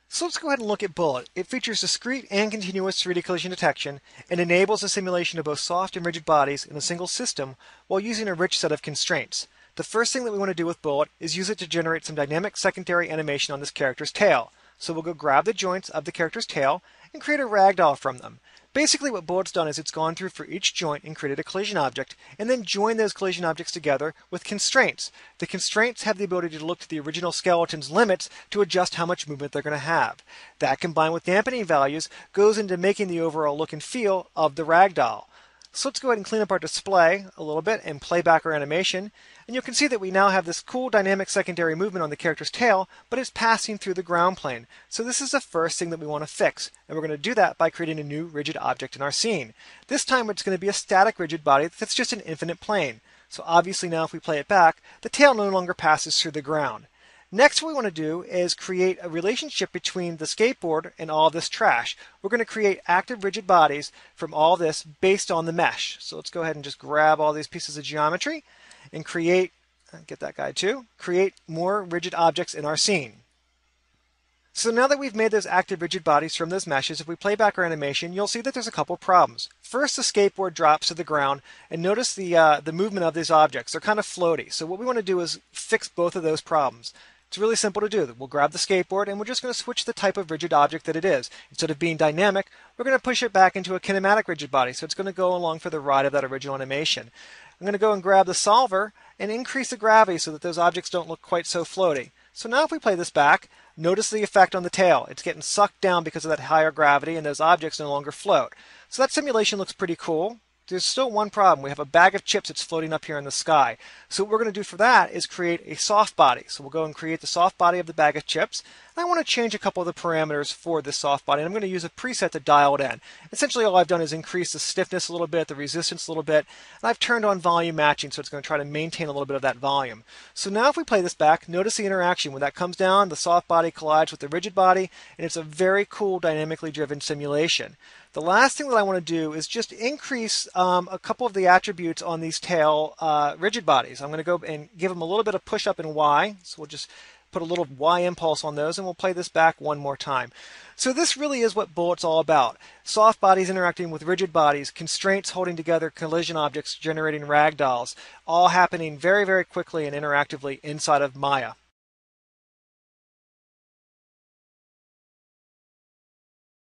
So let's go ahead and look at Bullet. It features discrete and continuous 3D collision detection and enables the simulation of both soft and rigid bodies in a single system while using a rich set of constraints. The first thing that we want to do with Bullet is use it to generate some dynamic secondary animation on this character's tail. So we'll go grab the joints of the character's tail and create a ragdoll from them. Basically what Bullet's done is it's gone through for each joint and created a collision object and then joined those collision objects together with constraints. The constraints have the ability to look to the original skeleton's limits to adjust how much movement they're going to have. That combined with dampening values goes into making the overall look and feel of the ragdoll. So let's go ahead and clean up our display a little bit and play back our animation. And you can see that we now have this cool dynamic secondary movement on the character's tail, but it's passing through the ground plane. So this is the first thing that we want to fix. And we're going to do that by creating a new rigid object in our scene. This time it's going to be a static rigid body that's just an infinite plane. So obviously now if we play it back, the tail no longer passes through the ground. Next, what we want to do is create a relationship between the skateboard and all this trash. We're going to create active rigid bodies from all this based on the mesh. So let's go ahead and just grab all these pieces of geometry and create, get that guy too, create more rigid objects in our scene. So now that we've made those active rigid bodies from those meshes, if we play back our animation, you'll see that there's a couple problems. First, the skateboard drops to the ground, and notice the movement of these objects. They're kind of floaty. So what we want to do is fix both of those problems. It's really simple to do. We'll grab the skateboard and we're just going to switch the type of rigid object that it is. Instead of being dynamic, we're going to push it back into a kinematic rigid body. So it's going to go along for the ride of that original animation. I'm going to go and grab the solver and increase the gravity so that those objects don't look quite so floaty. So now if we play this back, notice the effect on the tail. It's getting sucked down because of that higher gravity and those objects no longer float. So that simulation looks pretty cool. There's still one problem. We have a bag of chips that's floating up here in the sky. So what we're going to do for that is create a soft body. So we'll go and create the soft body of the bag of chips. And I want to change a couple of the parameters for this soft body. And I'm going to use a preset to dial it in. Essentially all I've done is increase the stiffness a little bit, the resistance a little bit, and I've turned on volume matching, so it's going to try to maintain a little bit of that volume. So now if we play this back, notice the interaction. When that comes down, the soft body collides with the rigid body, and it's a very cool dynamically driven simulation. The last thing that I want to do is just increase a couple of the attributes on these tail rigid bodies. I'm going to go and give them a little bit of push up in Y. So we'll just put a little Y impulse on those and we'll play this back one more time. So this really is what Bullet's all about. Soft bodies interacting with rigid bodies, constraints holding together collision objects generating ragdolls, all happening very, very quickly and interactively inside of Maya.